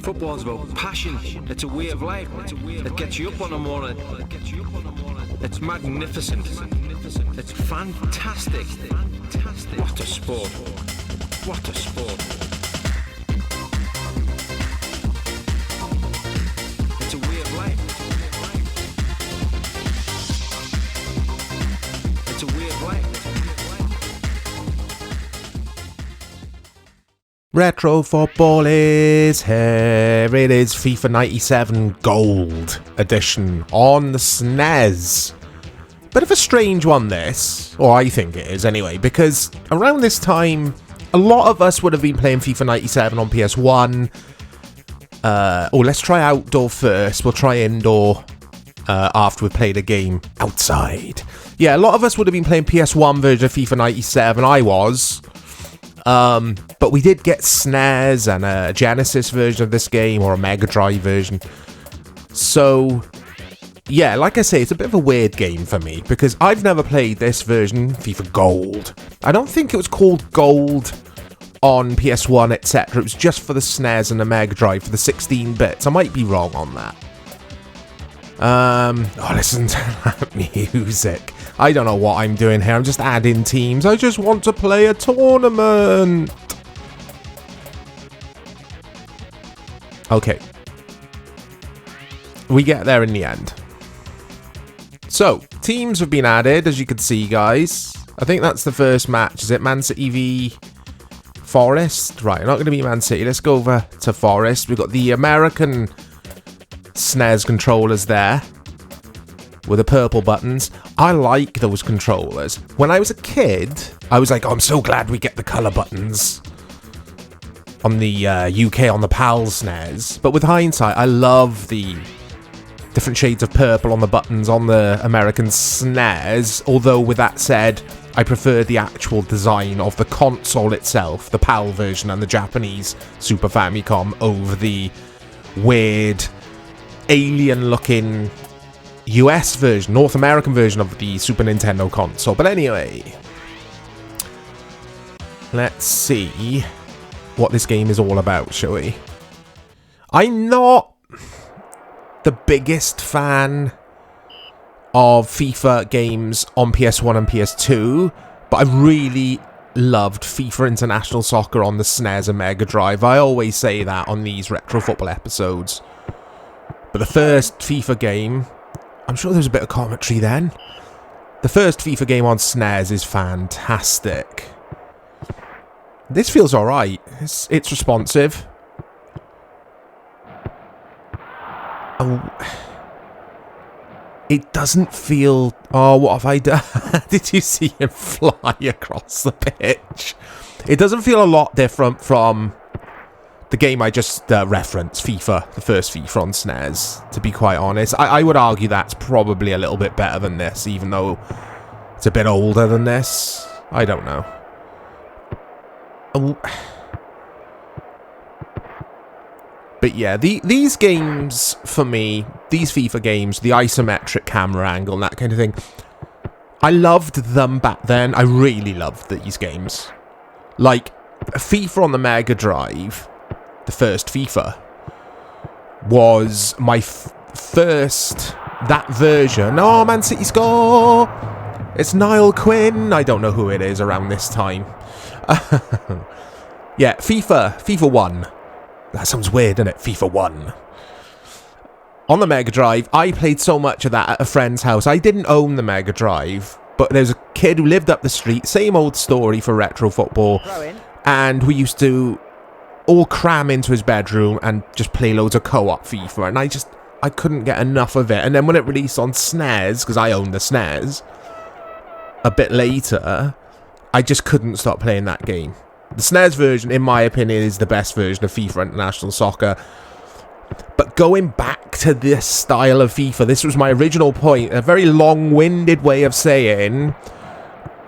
Football's about passion. It's a way of life. It gets you up on the morning. It's magnificent. It's fantastic. What a sport. What a sport. It's a way of life. It's a way of life. Retro football is here. It is FIFA 97 Gold Edition on the SNES. Bit of a strange one this, or I think it is anyway, because around this time, a lot of us would have been playing FIFA 97 on PS1. Let's try outdoor first. We'll try indoor after we've played a game outside. Yeah, a lot of us would have been playing PS1 version of FIFA 97. I was. But we did get SNES and a Genesis version of this game, or a Mega Drive version. So, yeah, like I say, it's a bit of a weird game for me, because I've never played this version, FIFA Gold. I don't think it was called Gold on PS1, etc. It was just for the SNES and the Mega Drive for the 16 bits. I might be wrong on that. Listen to that music. I don't know what I'm doing here. I'm just adding teams. I just want to play a tournament. Okay. We get there in the end. So, teams have been added, as you can see, guys. I think that's the first match. Is it Man City v Forest? Right, not going to be Man City. Let's go over to Forest. We've got the American SNES controllers there with the purple buttons. I like those controllers. When I was a kid, I was like, oh, I'm so glad we get the colour buttons on the UK on the PAL SNES. But with hindsight, I love the different shades of purple on the buttons on the American SNES. Although, with that said, I prefer the actual design of the console itself, the PAL version and the Japanese Super Famicom, over the weird alien-looking US version, North American version of the Super Nintendo console. But anyway, let's see what this game is all about, shall we? I'm not the biggest fan of FIFA games on PS1 and PS2, but I really loved FIFA International Soccer on the SNES and Mega Drive. I always say that on these retro football episodes. But the first FIFA game, I'm sure there was a bit of commentary then. The first FIFA game on SNES is fantastic. This feels alright. It's responsive. Oh, it doesn't feel... Oh, what have I done? Did you see him fly across the pitch? It doesn't feel a lot different from the game I just referenced, FIFA, the first FIFA on SNES, to be quite honest. I would argue that's probably a little bit better than this, even though it's a bit older than this. I don't know. But yeah, these games, for me, these FIFA games, the isometric camera angle and that kind of thing, I loved them back then. I really loved these games. Like, FIFA on the Mega Drive, the first FIFA, was my first, that version. Oh, Man City score! It's Niall Quinn. I don't know who it is around this time. Yeah, FIFA 1. That sounds weird, doesn't it? FIFA 1. On the Mega Drive, I played so much of that at a friend's house. I didn't own the Mega Drive, but there's a kid who lived up the street. Same old story for retro football. And we used to all cram into his bedroom and just play loads of co-op FIFA. And I couldn't get enough of it. And then when it released on SNES, because I owned the SNES, a bit later, I just couldn't stop playing that game. The SNES version, in my opinion, is the best version of FIFA International Soccer. But going back to this style of FIFA, this was my original point, a very long-winded way of saying,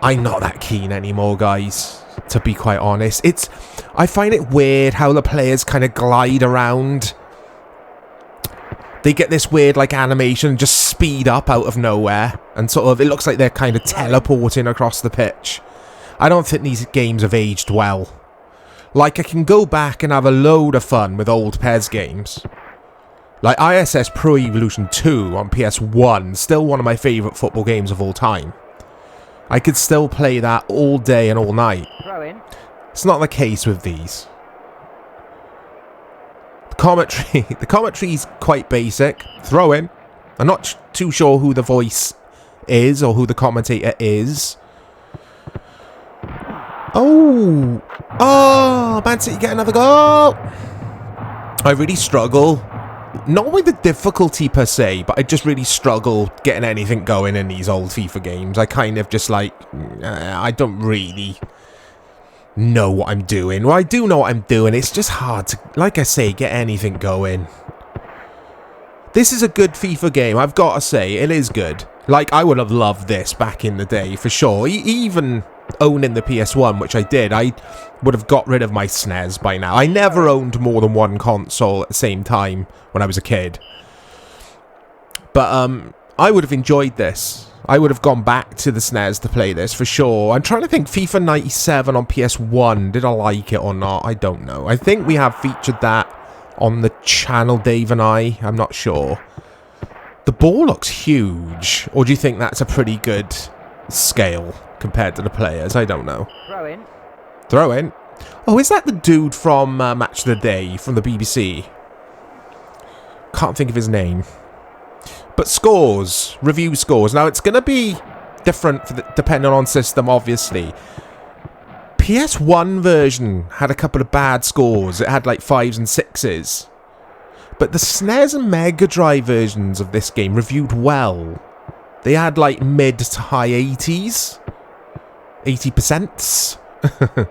I'm not that keen anymore, guys, to be quite honest. I find it weird how the players kind of glide around. They get this weird, like, animation, just speed up out of nowhere, and sort of, it looks like they're kind of teleporting across the pitch. I don't think these games have aged well. Like, I can go back and have a load of fun with old PES games. Like, ISS Pro Evolution 2 on PS1, still one of my favourite football games of all time. I could still play that all day and all night. Throw in. It's not the case with these. The commentary's quite basic. Throw in. I'm not too sure who the voice is or who the commentator is. Oh! Oh! Man City get another goal! I really struggle. Not with the difficulty per se, but I just really struggle getting anything going in these old FIFA games. I kind of just like... I don't really know what I'm doing. Well, I do know what I'm doing. It's just hard to, like I say, get anything going. This is a good FIFA game, I've got to say. It is good. Like, I would have loved this back in the day, for sure. Even owning the PS1, which I did, I would have got rid of my SNES by now. I never owned more than one console at the same time when I was a kid. But, I would have enjoyed this. I would have gone back to the SNES to play this, for sure. I'm trying to think, FIFA 97 on PS1, did I like it or not? I don't know. I think we have featured that on the channel, Dave and I. I'm not sure. The ball looks huge. Or do you think that's a pretty good scale compared to the players? I don't know. Throw in. Throw in. Oh, is that the dude from Match of the Day from the BBC? Can't think of his name. But scores. Review scores. Now, it's going to be different for depending on system, obviously. PS1 version had a couple of bad scores. It had like 5s and 6s. But the SNES and Mega Drive versions of this game reviewed well. They had like mid to high 80s. 80%.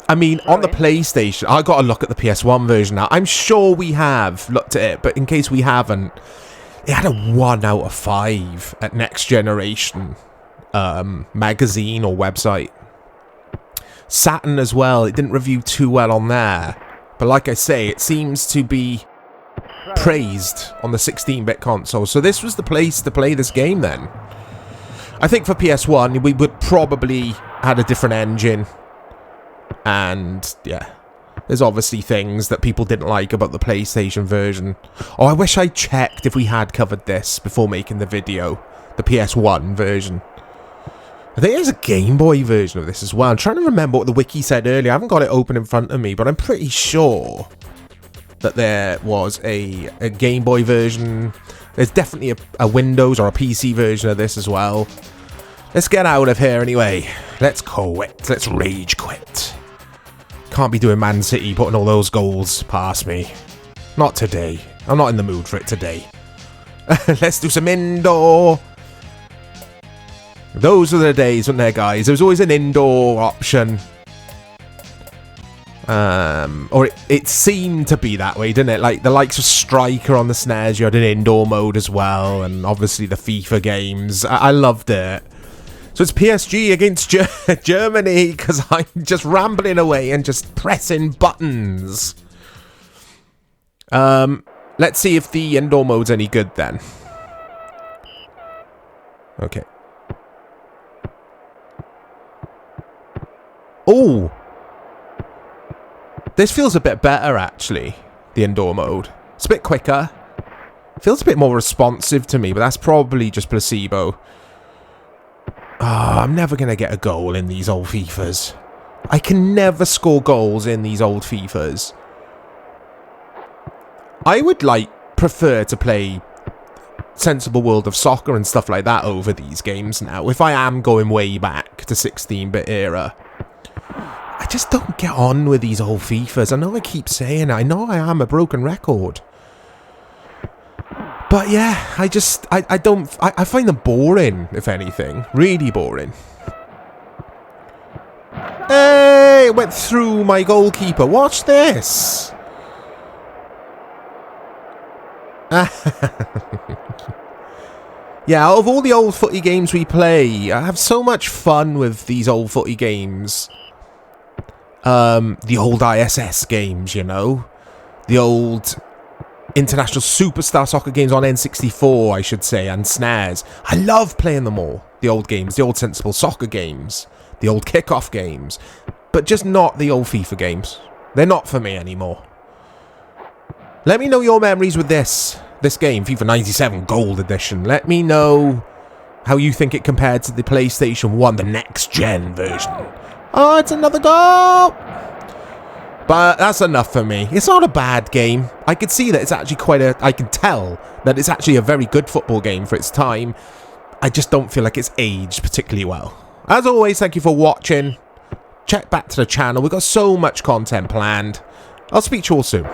I mean, on the PlayStation, I got to look at the PS1 version now. I'm sure we have looked at it, but in case we haven't, it had a 1 out of 5 at Next Generation magazine or website. Saturn as well, it didn't review too well on there. But like I say, it seems to be praised on the 16-bit console. So this was the place to play this game then. I think for PS1, we would probably had a different engine. And, yeah, there's obviously things that people didn't like about the PlayStation version. Oh, I wish I checked if we had covered this before making the video. The PS1 version. I think there's a Game Boy version of this as well. I'm trying to remember what the wiki said earlier. I haven't got it open in front of me, but I'm pretty sure that there was a Game Boy version. There's definitely a Windows or a PC version of this as well. Let's get out of here anyway. Let's quit. Let's rage quit. Can't be doing Man City putting all those goals past me. Not today. I'm not in the mood for it today. Let's do some indoor. Those were the days, weren't there, guys? There was always an indoor option. Or it seemed to be that way, didn't it? Like, the likes of Striker on the SNES, you had an indoor mode as well, and obviously the FIFA games. I loved it. So it's PSG against Germany, because I'm just rambling away and just pressing buttons. Let's see if the indoor mode's any good then. Okay. Oh! This feels a bit better, actually, the indoor mode. It's a bit quicker. Feels a bit more responsive to me, but that's probably just placebo. I'm never going to get a goal in these old FIFAs. I can never score goals in these old FIFAs. I would, prefer to play Sensible World of Soccer and stuff like that over these games now, if I am going way back to 16-bit era. I just don't get on with these old FIFAs. I know I keep saying it. I know I am a broken record. But yeah, I find them boring, if anything. Really boring. Hey, it went through my goalkeeper. Watch this. Yeah, out of all the old footy games we play, I have so much fun with these old footy games. The old ISS games, you know. The old International Superstar Soccer games on N64, I should say, and SNES. I love playing them all. The old games, the old Sensible Soccer games, the old Kickoff games. but just not the old FIFA games. They're not for me anymore. Let me know your memories with this game, FIFA 97 Gold Edition. Let me know how you think it compared to the PlayStation 1, the next-gen version. Oh, it's another goal! But that's enough for me. It's not a bad game. I can see that it's actually I can tell that it's actually a very good football game for its time. I just don't feel like it's aged particularly well. As always, thank you for watching. Check back to the channel. We've got so much content planned. I'll speak to you all soon.